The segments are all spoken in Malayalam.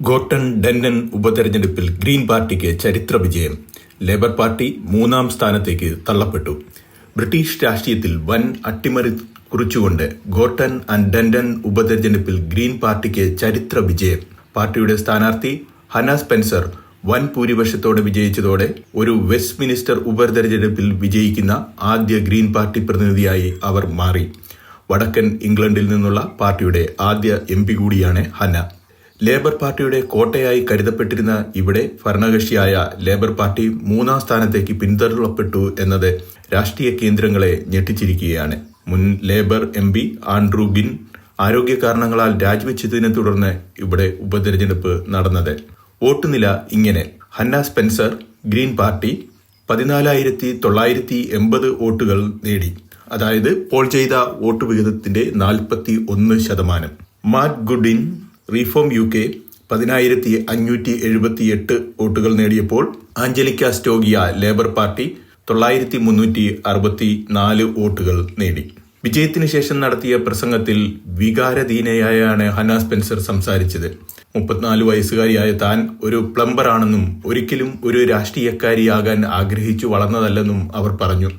ഗോർട്ടൺ ഡെന്നൻ ഉപതെരഞ്ഞെടുപ്പിൽ ഗ്രീൻ പാർട്ടിക്ക് ചരിത്ര വിജയം. ലേബർ പാർട്ടി 3-ാം സ്ഥാനത്തേക്ക് തള്ളപ്പെട്ടു. ബ്രിട്ടീഷ് രാഷ്ട്രീയത്തിൽ വൻ അട്ടിമറി കുറിച്ചുകൊണ്ട് ഗോർട്ടൺ ആൻഡ് ഡെന്നൻ ഉപതെരഞ്ഞെടുപ്പിൽ ഗ്രീൻ പാർട്ടിക്ക് ചരിത്ര വിജയം. പാർട്ടിയുടെ സ്ഥാനാർത്ഥി ഹന്ന സ്പെൻസർ വൻ ഭൂരിപക്ഷത്തോടെ വിജയിച്ചതോടെ ഒരു വെസ്റ്റ്മിനിസ്റ്റർ ഉപതെരഞ്ഞെടുപ്പിൽ വിജയിക്കുന്ന ആദ്യ ഗ്രീൻ പാർട്ടി പ്രതിനിധിയായി അവർ മാറി. വടക്കൻ ഇംഗ്ലണ്ടിൽ നിന്നുള്ള പാർട്ടിയുടെ ആദ്യ MP കൂടിയാണ് ഹന്ന. ലേബർ പാർട്ടിയുടെ കോട്ടയായി കരുതപ്പെട്ടിരുന്ന ഇവിടെ ഭരണകക്ഷിയായ ലേബർ പാർട്ടി 3-ാം സ്ഥാനത്തേക്ക് പിന്തള്ളപ്പെട്ടു എന്നത് രാഷ്ട്രീയ കേന്ദ്രങ്ങളെ ഞെട്ടിച്ചിരിക്കുകയാണ്. മുൻ ലേബർ MP ആൻഡ്രൂ ഗിൻ ആരോഗ്യ കാരണങ്ങളാൽ രാജിവെച്ചതിനെ തുടർന്ന് ഇവിടെ ഉപതെരഞ്ഞെടുപ്പ് നടന്നത്. വോട്ട് നില ഇങ്ങനെ: ഹന്ന സ്പെൻസർ ഗ്രീൻ പാർട്ടി 14,980 വോട്ടുകൾ നേടി, അതായത് പോൾ ചെയ്ത വോട്ട് വിഹിതത്തിന്റെ 41%. മാറ്റ് ഗുഡിൻ റീഫോം UK 10,578 വോട്ടുകൾ നേടിയപ്പോൾ ആഞ്ചലിക്ക സ്റ്റോഗിയ ലേബർ പാർട്ടി 9,364 വോട്ടുകൾ നേടി. വിജയത്തിന് ശേഷം നടത്തിയ പ്രസംഗത്തിൽ വികാരധീനയായാണ് ഹന്ന സ്പെൻസർ സംസാരിച്ചത്. 34 വയസ്സുകാരിയായ താൻ ഒരു പ്ലംബറാണെന്നും ഒരിക്കലും ഒരു രാഷ്ട്രീയക്കാരിയാകാൻ ആഗ്രഹിച്ചു വളർന്നതല്ലെന്നും അവർ പറഞ്ഞു.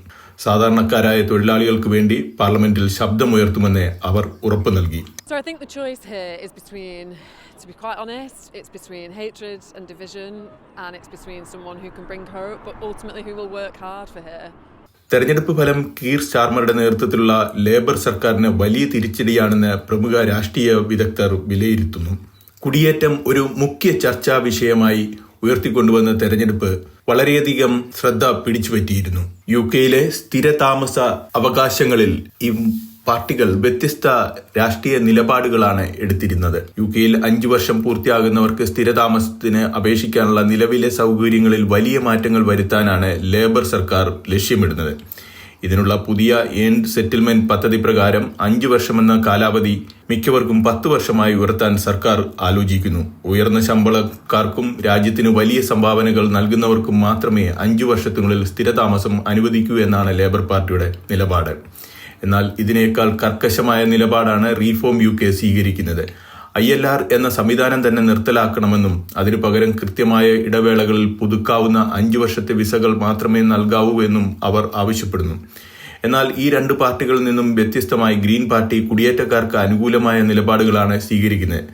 സാധാരണക്കാരായ തൊഴിലാളികൾക്ക് വേണ്ടി പാർലമെന്റിൽ ശബ്ദമുയർത്തുമെന്ന് അവർ ഉറപ്പു നൽകി. So I think the choice here is between, to be quite honest, it's between hatred and division, and it's between someone who can bring her up, but ultimately who will work hard for her. തെരഞ്ഞെടുപ്പ് ഫലം കീർ സ്റ്റാർമറുടെ നേതൃത്വത്തിലുള്ള ലേബർ സർക്കാരിന് വലിയ തിരിച്ചടിയാണെന്ന് പ്രമുഖ രാഷ്ട്രീയ വിദഗ്ധർ വിലയിരുത്തുന്നു. കുടിയേറ്റം ഒരു മുഖ്യ ചർച്ചാ വിഷയമായി ഉയർത്തിക്കൊണ്ടുവന്ന തെരഞ്ഞെടുപ്പ് വളരെയധികം ശ്രദ്ധ പിടിച്ചുപറ്റിയിരുന്നു. UK-യിലെ സ്ഥിരതാമസ അവകാശങ്ങളിൽ ഈ പാർട്ടികൾ വ്യത്യസ്ത രാഷ്ട്രീയ നിലപാടുകളാണ് എടുത്തിരുന്നത്. UK-യിൽ 5 വർഷം പൂർത്തിയാകുന്നവർക്ക് സ്ഥിരതാമസത്തിന് അപേക്ഷിക്കാനുള്ള നിലവിലെ സൗകര്യങ്ങളിൽ വലിയ മാറ്റങ്ങൾ വരുത്താനാണ് ലേബർ സർക്കാർ ലക്ഷ്യമിടുന്നത്. ഇതിനുള്ള പുതിയ എൻഡ് സെറ്റിൽമെന്റ് പദ്ധതി പ്രകാരം 5 വർഷമെന്ന കാലാവധി മിക്കവർക്കും 10 വർഷമായി ഉയർത്താൻ സർക്കാർ ആലോചിക്കുന്നു. ഉയർന്ന ശമ്പളക്കാർക്കും രാജ്യത്തിന് വലിയ സംഭാവനകൾ നൽകുന്നവർക്കും മാത്രമേ 5 വർഷത്തിനുള്ളിൽ സ്ഥിരതാമസം അനുവദിക്കൂ എന്നാണ് ലേബർ പാർട്ടിയുടെ നിലപാട്. എന്നാൽ ഇതിനേക്കാൾ കർക്കശമായ നിലപാടാണ് റീഫോം UK സ്വീകരിക്കുന്നത്. ILR എന്ന സംവിധാനം തന്നെ നിർത്തലാക്കണമെന്നും അതിനു പകരം കൃത്യമായ ഇടവേളകളിൽ പുതുക്കാവുന്ന 5 വർഷത്തെ വിസകൾ മാത്രമേ നൽകാവൂ എന്നും അവർ ആവശ്യപ്പെടുന്നു. എന്നാൽ ഈ 2 പാർട്ടികളിൽ നിന്നും വ്യത്യസ്തമായി ഗ്രീൻ പാർട്ടി കുടിയേറ്റക്കാർക്ക് അനുകൂലമായ നിലപാടുകളാണ് സ്വീകരിക്കുന്നത്.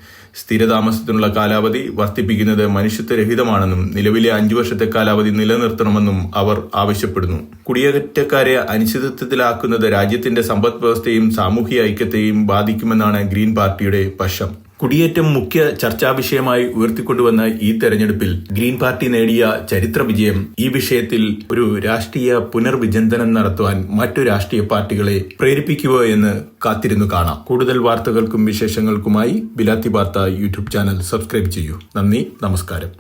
സ്ഥിരതാമസത്തിനുള്ള കാലാവധി വർദ്ധിപ്പിക്കുന്നത് മനുഷ്യത്വരഹിതമാണെന്നും നിലവിലെ 5 വർഷത്തെ കാലാവധി നിലനിർത്തണമെന്നും അവർ ആവശ്യപ്പെടുന്നു. കുടിയേറ്റക്കാരെ അനിശ്ചിതത്വത്തിലാക്കുന്നത് രാജ്യത്തിന്റെ സമ്പദ് വ്യവസ്ഥയും സാമൂഹിക ഐക്യത്തെയും ബാധിക്കുമെന്നാണ് ഗ്രീൻ പാർട്ടിയുടെ പക്ഷം. കുടിയേറ്റം മുഖ്യ ചർച്ചാ വിഷയമായി ഉയർത്തിക്കൊണ്ടുവന്ന ഈ തെരഞ്ഞെടുപ്പിൽ ഗ്രീൻ പാർട്ടി നേടിയ ചരിത്ര വിജയം ഈ വിഷയത്തിൽ ഒരു രാഷ്ട്രീയ പുനർവിചിന്തനം നടത്തുവാൻ മറ്റു രാഷ്ട്രീയ പാർട്ടികളെ പ്രേരിപ്പിക്കുമോ എന്ന് കാത്തിരുന്നു കാണാം. കൂടുതൽ വാർത്തകൾക്കും വിശേഷങ്ങൾക്കുമായി ബിലാത്തി വാർത്ത യൂട്യൂബ് ചാനൽ സബ്സ്ക്രൈബ് ചെയ്യൂ. നന്ദി, നമസ്കാരം.